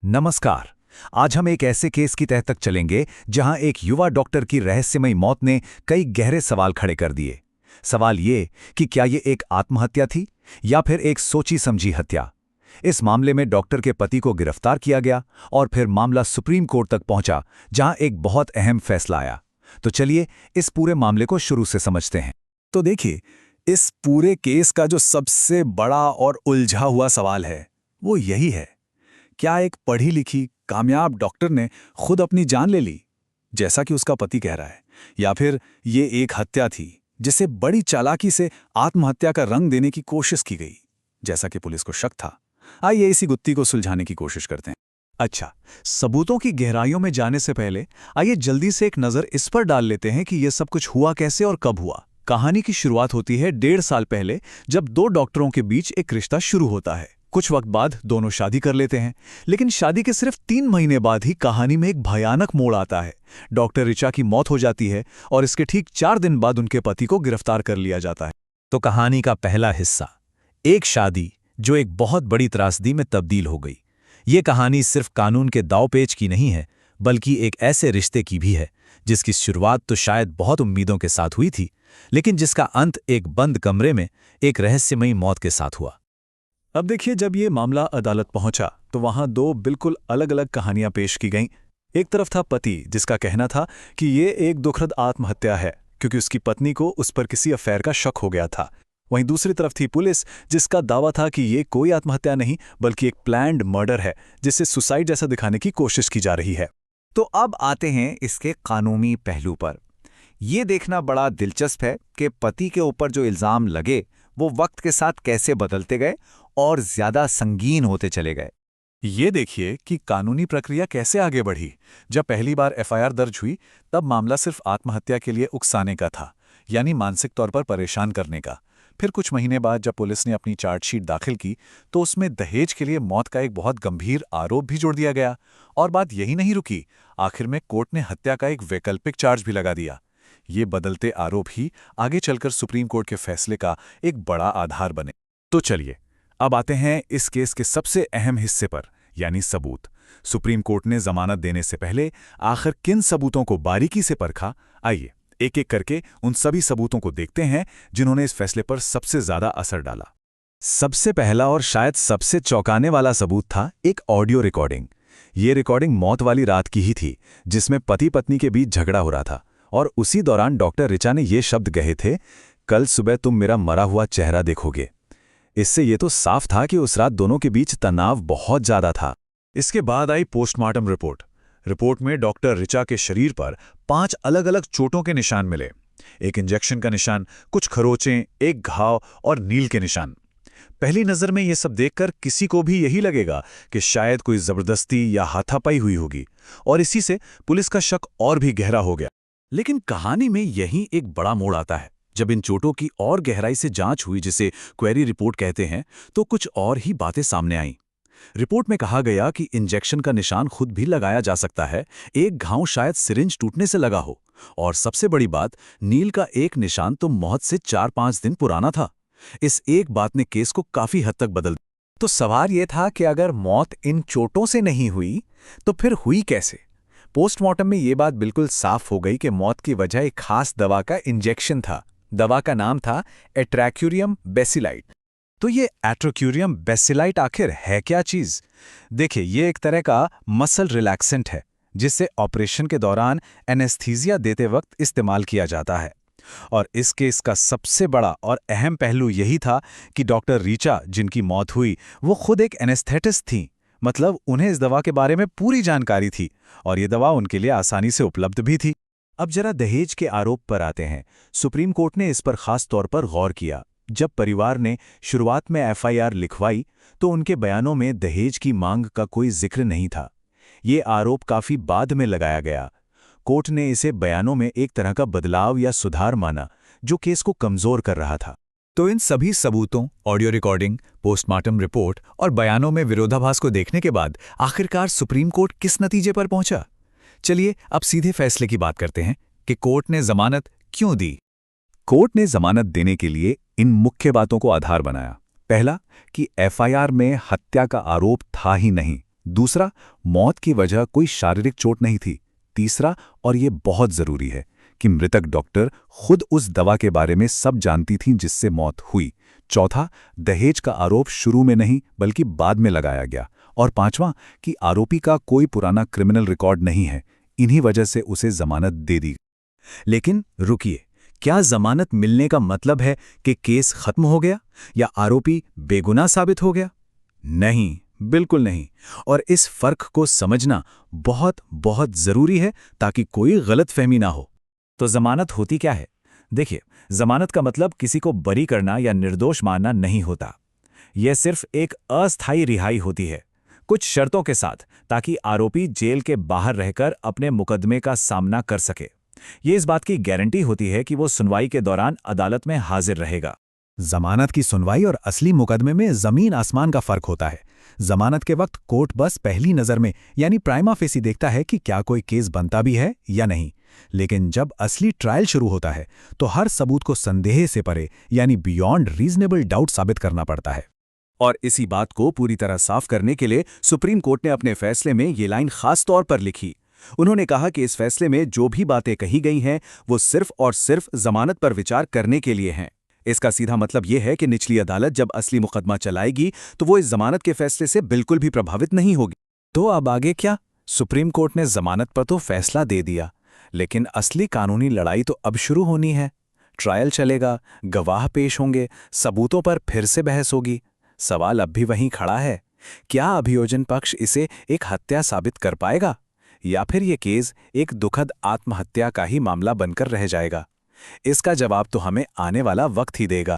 नमस्कार। आज हम एक ऐसे केस की तह तक चलेंगे जहां एक युवा डॉक्टर की रहस्यमयी मौत ने कई गहरे सवाल खड़े कर दिए। सवाल ये कि क्या ये एक आत्महत्या थी या फिर एक सोची समझी हत्या। इस मामले में डॉक्टर के पति को गिरफ्तार किया गया और फिर मामला सुप्रीम कोर्ट तक पहुंचा, जहां एक बहुत अहम फैसला आया। तो चलिए इस पूरे मामले को शुरू से समझते हैं। तो देखिए, इस पूरे केस का जो सबसे बड़ा और उलझा हुआ सवाल है वो यही है, क्या एक पढ़ी लिखी कामयाब डॉक्टर ने खुद अपनी जान ले ली जैसा कि उसका पति कह रहा है, या फिर ये एक हत्या थी जिसे बड़ी चालाकी से आत्महत्या का रंग देने की कोशिश की गई जैसा कि पुलिस को शक था। आइए इसी गुत्थी को सुलझाने की कोशिश करते हैं। अच्छा, सबूतों की गहराइयों में जाने से पहले आइए जल्दी से एक नज़र इस पर डाल लेते हैं कि यह सब कुछ हुआ कैसे और कब हुआ। कहानी की शुरुआत होती है 1.5 साल पहले, जब दो डॉक्टरों के बीच एक रिश्ता शुरू होता है। कुछ वक्त बाद दोनों शादी कर लेते हैं, लेकिन शादी के सिर्फ 3 महीने बाद ही कहानी में एक भयानक मोड़ आता है। डॉक्टर ऋचा की मौत हो जाती है और इसके ठीक 4 दिन बाद उनके पति को गिरफ्तार कर लिया जाता है। तो कहानी का पहला हिस्सा, एक शादी जो एक बहुत बड़ी त्रासदी में तब्दील हो गई। ये कहानी सिर्फ कानून के दांवपेच की नहीं है, बल्कि एक ऐसे रिश्ते की भी है जिसकी शुरुआत तो शायद बहुत उम्मीदों के साथ हुई थी, लेकिन जिसका अंत एक बंद कमरे में एक रहस्यमयी मौत के साथ हुआ। अब देखिए, जब ये मामला अदालत पहुंचा तो वहां 2 बिल्कुल अलग अलग कहानियां पेश की गईं। एक तरफ था पति, जिसका कहना था कि ये एक दुखद आत्महत्या है क्योंकि उसकी पत्नी को उस पर किसी अफेयर का शक हो गया था। वहीं दूसरी तरफ थी पुलिस, जिसका दावा था कि ये कोई आत्महत्या नहीं बल्कि एक प्लान्ड मर्डर है, जिसे सुसाइड जैसा दिखाने की कोशिश की जा रही है। तो अब आते हैं इसके कानूनी पहलू पर। यह देखना बड़ा दिलचस्प है कि पति के ऊपर जो इल्ज़ाम लगे वो वक्त के साथ कैसे बदलते गए और ज्यादा संगीन होते चले गए। ये देखिए कि कानूनी प्रक्रिया कैसे आगे बढ़ी। जब पहली बार एफआईआर दर्ज हुई, तब मामला सिर्फ आत्महत्या के लिए उकसाने का था, यानी मानसिक तौर पर परेशान करने का। फिर कुछ महीने बाद जब पुलिस ने अपनी चार्जशीट दाखिल की, तो उसमें दहेज के लिए मौत का एक बहुत गंभीर आरोप भी जोड़ दिया गया। और बात यही नहीं रुकी, आखिर में कोर्ट ने हत्या का एक वैकल्पिक चार्ज भी लगा दिया। ये बदलते आरोप ही आगे चलकर सुप्रीम कोर्ट के फैसले का एक बड़ा आधार बने। तो चलिए अब आते हैं इस केस के सबसे अहम हिस्से पर, यानी सबूत। सुप्रीम कोर्ट ने जमानत देने से पहले आखिर किन सबूतों को बारीकी से परखा। आइए एक एक करके उन सभी सबूतों को देखते हैं जिन्होंने इस फैसले पर सबसे ज्यादा असर डाला। सबसे पहला और शायद सबसे चौंकाने वाला सबूत था एक ऑडियो रिकॉर्डिंग। ये रिकॉर्डिंग मौत वाली रात की ही थी, जिसमें पति पत्नी के बीच झगड़ा हो रहा था और उसी दौरान डॉक्टर ऋचा ने ये शब्द कहे थे, कल सुबह तुम मेरा मरा हुआ चेहरा देखोगे। इससे ये तो साफ था कि उस रात दोनों के बीच तनाव बहुत ज्यादा था। इसके बाद आई पोस्टमार्टम रिपोर्ट। रिपोर्ट में डॉक्टर ऋचा के शरीर पर 5 अलग अलग चोटों के निशान मिले। एक इंजेक्शन का निशान, कुछ खरोंचें, एक घाव और नील के निशान। पहली नजर में ये सब देखकर किसी को भी यही लगेगा कि शायद कोई जबरदस्ती या हाथापाई हुई होगी, और इसी से पुलिस का शक और भी गहरा हो गया। लेकिन कहानी में यही एक बड़ा मोड़ आता है। जब इन चोटों की और गहराई से जांच हुई, जिसे क्वेरी रिपोर्ट कहते हैं, तो कुछ और ही बातें सामने आईं। रिपोर्ट में कहा गया कि इंजेक्शन का निशान खुद भी लगाया जा सकता है, एक घाव शायद सिरिंज टूटने से लगा हो, और सबसे बड़ी बात, नील का एक निशान तो मौत से 4-5 दिन पुराना था। इस एक बात ने केस को काफी हद तक बदल दिया। तो सवाल यह था कि अगर मौत इन चोटों से नहीं हुई तो फिर हुई कैसे। पोस्टमार्टम में यह बात बिल्कुल साफ हो गई कि मौत की वजह एक खास दवा का इंजेक्शन था। दवा का नाम था एट्रैक्यूरियम बेसिलाइट। तो ये एट्रोक्यूरियम बेसिलाइट आखिर है क्या चीज? देखिए, ये एक तरह का मसल रिलैक्सेंट है जिसे ऑपरेशन के दौरान एनेस्थीसिया देते वक्त इस्तेमाल किया जाता है। और इस केस का सबसे बड़ा और अहम पहलू यही था कि डॉक्टर ऋचा, जिनकी मौत हुई, वो खुद एक एनेस्थेटिस्ट थी। मतलब उन्हें इस दवा के बारे में पूरी जानकारी थी और ये दवा उनके लिए आसानी से उपलब्ध भी थी। अब जरा दहेज के आरोप पर आते हैं। सुप्रीम कोर्ट ने इस पर खास तौर पर गौर किया। जब परिवार ने शुरुआत में एफआईआर लिखवाई, तो उनके बयानों में दहेज की मांग का कोई जिक्र नहीं था। ये आरोप काफी बाद में लगाया गया। कोर्ट ने इसे बयानों में एक तरह का बदलाव या सुधार माना, जो केस को कमजोर कर रहा था। तो इन सभी सबूतों, ऑडियो रिकॉर्डिंग, पोस्टमार्टम रिपोर्ट और बयानों में विरोधाभास को देखने के बाद आखिरकार सुप्रीम कोर्ट किस नतीजे पर पहुंचा? चलिए अब सीधे फैसले की बात करते हैं कि कोर्ट ने जमानत क्यों दी। कोर्ट ने जमानत देने के लिए इन मुख्य बातों को आधार बनाया। पहला, कि एफआईआर में हत्या का आरोप था ही नहीं, दूसरा, मौत की वजह कोई शारीरिक चोट नहीं थी। तीसरा, और ये बहुत जरूरी है, कि मृतक डॉक्टर खुद उस दवा के बारे में सब जानती थीं जिससे मौत हुई। चौथा, दहेज का आरोप शुरू में नहीं बल्कि बाद में लगाया गया। और पांचवां, कि आरोपी का कोई पुराना क्रिमिनल रिकॉर्ड नहीं है, इन्हीं वजह से उसे जमानत दे दी। लेकिन रुकिए, क्या जमानत मिलने का मतलब है कि केस खत्म हो गया या आरोपी बेगुनाह साबित हो गया? नहीं, बिल्कुल नहीं। और इस फर्क को समझना बहुत बहुत जरूरी है ताकि कोई गलतफहमी ना हो। तो जमानत होती क्या है? देखिए, जमानत का मतलब किसी को बरी करना या निर्दोष मानना नहीं होता। यह सिर्फ एक अस्थायी रिहाई होती है, कुछ शर्तों के साथ, ताकि आरोपी जेल के बाहर रहकर अपने मुकदमे का सामना कर सके। ये इस बात की गारंटी होती है कि वो सुनवाई के दौरान अदालत में हाजिर रहेगा। जमानत की सुनवाई और असली मुकदमे में जमीन आसमान का फर्क होता है। जमानत के वक्त कोर्ट बस पहली नजर में यानी प्राइमा फेसी देखता है कि क्या कोई केस बनता भी है या नहीं। लेकिन जब असली ट्रायल शुरू होता है तो हर सबूत को संदेह से परे यानी बियॉन्ड रीजनेबल डाउट साबित करना पड़ता है। और इसी बात को पूरी तरह साफ करने के लिए सुप्रीम कोर्ट ने अपने फैसले में ये लाइन खास तौर पर लिखी। उन्होंने कहा कि इस फैसले में जो भी बातें कही गई हैं वो सिर्फ और सिर्फ जमानत पर विचार करने के लिए हैं। इसका सीधा मतलब यह है कि निचली अदालत जब असली मुकदमा चलाएगी तो वो इस जमानत के फैसले से बिल्कुल भी प्रभावित नहीं होगी। तो अब आगे क्या? सुप्रीम कोर्ट ने जमानत पर तो फैसला दे दिया, लेकिन असली कानूनी लड़ाई तो अब शुरू होनी है। ट्रायल चलेगा, गवाह पेश होंगे, सबूतों पर फिर से बहस होगी। सवाल अब भी वहीं खड़ा है, क्या अभियोजन पक्ष इसे एक हत्या साबित कर पाएगा या फिर ये केस एक दुखद आत्महत्या का ही मामला बनकर रह जाएगा? इसका जवाब तो हमें आने वाला वक्त ही देगा।